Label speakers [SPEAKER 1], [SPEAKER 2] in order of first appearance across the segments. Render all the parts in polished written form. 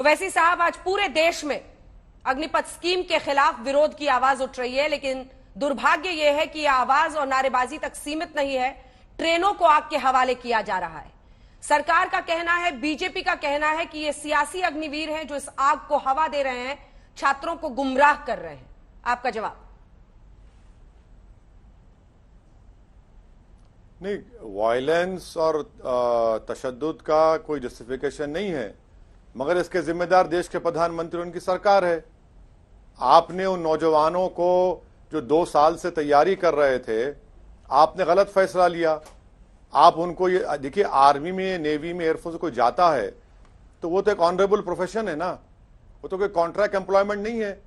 [SPEAKER 1] वैसी साहब, आज पूरे देश में अग्निपथ स्कीम के खिलाफ विरोध की आवाज उठ रही है, लेकिन दुर्भाग्य यह है कि यह आवाज और नारेबाजी तक सीमित नहीं है। ट्रेनों को आग के हवाले किया जा रहा है। सरकार का कहना है, बीजेपी का कहना है कि ये सियासी अग्निवीर हैं जो इस आग को हवा दे रहे हैं, छात्रों को गुमराह कर रहे हैं। आपका जवाब?
[SPEAKER 2] नहीं, वायलेंस और तशद्दुद का कोई जस्टिफिकेशन नहीं है, मगर इसके जिम्मेदार देश के प्रधानमंत्री, उनकी सरकार है। आपने उन नौजवानों को जो 2 साल से तैयारी कर रहे थे, आपने गलत फैसला लिया। आप उनको, ये देखिए, आर्मी में, नेवी में, एयरफोर्स में कोई जाता है तो वो तो एक ऑनरेबल प्रोफेशन है ना, वो तो कोई कॉन्ट्रैक्ट एम्प्लॉयमेंट नहीं है।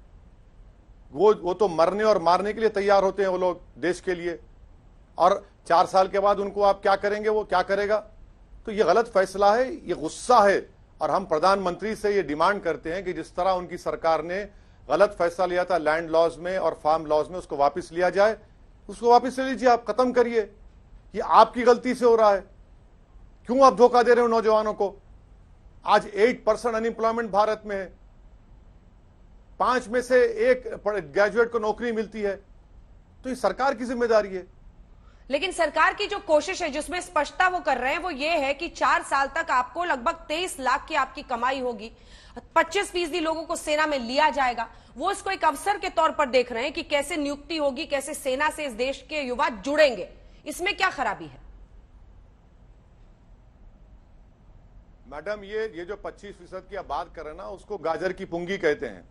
[SPEAKER 2] वो तो मरने और मारने के लिए तैयार होते हैं वो लोग देश के लिए, और 4 साल के बाद उनको आप क्या करेंगे, वो क्या करेगा? तो ये गलत फैसला है, ये गुस्सा है, और हम प्रधानमंत्री से ये डिमांड करते हैं कि जिस तरह उनकी सरकार ने गलत फैसला लिया था लैंड लॉज में और फार्म लॉज में, उसको वापस लिया जाए। उसको वापस ले लीजिए, आप खत्म करिए। ये आपकी गलती से हो रहा है। क्यों आप धोखा दे रहे हो नौजवानों को? आज 8% अनएम्प्लॉयमेंट भारत में है। 5 में से 1 ग्रेजुएट को नौकरी मिलती है। तो ये सरकार की जिम्मेदारी है।
[SPEAKER 1] लेकिन सरकार की जो कोशिश है, जिसमें स्पष्टता वो कर रहे हैं, वो ये है कि 4 साल तक आपको लगभग 23 लाख की आपकी कमाई होगी, 25% लोगों को सेना में लिया जाएगा। वो इसको एक अवसर के तौर पर देख रहे हैं कि कैसे नियुक्ति होगी, कैसे सेना से इस देश के युवा जुड़ेंगे। इसमें क्या खराबी है?
[SPEAKER 2] मैडम, ये जो 25% की आप बात कर रहे हैं ना, उसको गाजर की पुंगी कहते हैं।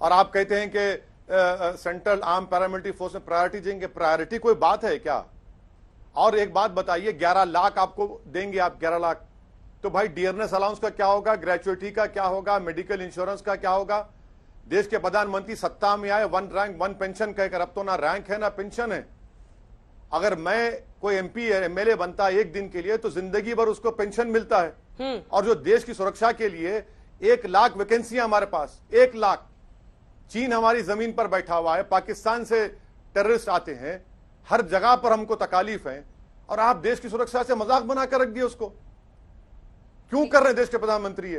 [SPEAKER 2] और आप कहते हैं कि सेंट्रल आर्म पैरामिलिट्री फोर्स में प्रायोरिटी देंगे। प्रायोरिटी कोई बात है क्या? और एक बात बताइए, 11 लाख आपको देंगे, आप 11 लाख, तो भाई डियरनेस अलाउंस का क्या होगा, ग्रेचुइटी का क्या होगा, मेडिकल इंश्योरेंस का क्या होगा? देश के प्रधानमंत्री सत्ता में आए 1 रैंक 1 पेंशन कहकर, अब तो ना रैंक है ना पेंशन है। अगर मैं कोई MP MLA बनता है 1 दिन के लिए, तो जिंदगी भर उसको पेंशन मिलता है। और जो देश की सुरक्षा के लिए 1 लाख वैकेंसियां हमारे पास, 1 लाख। चीन हमारी जमीन पर बैठा हुआ है, पाकिस्तान से टेररिस्ट आते हैं, हर जगह पर हमको तकालीफ है, और आप देश की सुरक्षा से मजाक बनाकर रख दिए उसको। क्यों कर रहे हैं देश के प्रधानमंत्री?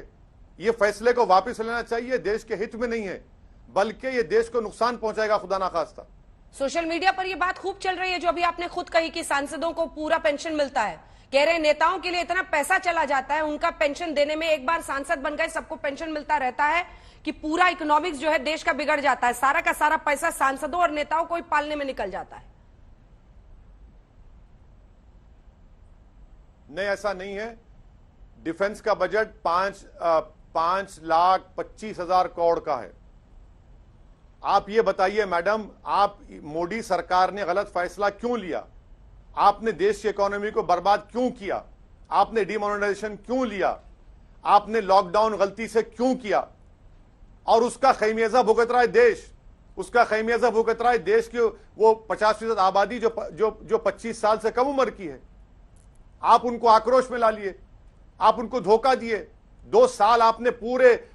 [SPEAKER 2] ये फैसले को वापस लेना चाहिए। देश के हित में नहीं है, बल्कि ये देश को नुकसान पहुंचाएगा, खुदा ना खास्ता।
[SPEAKER 1] सोशल मीडिया पर यह बात खूब चल रही है, जो अभी आपने खुद कही कि सांसदों को पूरा पेंशन मिलता है। कह रहे हैं नेताओं के लिए इतना पैसा चला जाता है, उनका पेंशन देने में, एक बार सांसद बन गए सबको पेंशन मिलता रहता है, कि पूरा इकोनॉमिक्स जो है देश का बिगड़ जाता है। सारा का सारा पैसा सांसदों और नेताओं को ही पालने में निकल जाता है।
[SPEAKER 2] नहीं, ऐसा नहीं है। डिफेंस का बजट 5,25,000 करोड़ का है। आप ये बताइए मैडम, आप मोदी सरकार ने गलत फैसला क्यों लिया? आपने देश की इकोनॉमी को बर्बाद क्यों किया? आपने डिमोनेटाइजेशन क्यों लिया? आपने लॉकडाउन गलती से क्यों किया? और उसका खैमियाजा भुगत रहा है देश। उसका खैमियाजा भुगत रहा है देश की वो 50% आबादी जो 25 साल से कम उम्र की है। आप उनको आक्रोश में ला लिए, आप उनको धोखा दिए। 2 साल आपने पूरे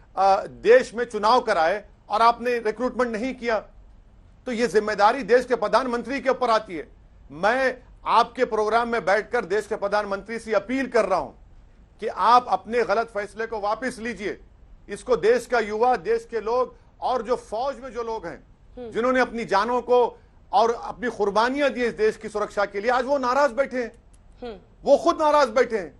[SPEAKER 2] देश में चुनाव कराए और आपने रिक्रूटमेंट नहीं किया। तो यह जिम्मेदारी देश के प्रधानमंत्री के ऊपर आती है। मैं आपके प्रोग्राम में बैठकर देश के प्रधानमंत्री से अपील कर रहा हूं कि आप अपने गलत फैसले को वापस लीजिए। इसको देश का युवा, देश के लोग, और जो फौज में जो लोग हैं जिन्होंने अपनी जानों को और अपनी कुर्बानियां दी इस देश की सुरक्षा के लिए, आज वो नाराज बैठे हैं। वो खुद नाराज बैठे हैं।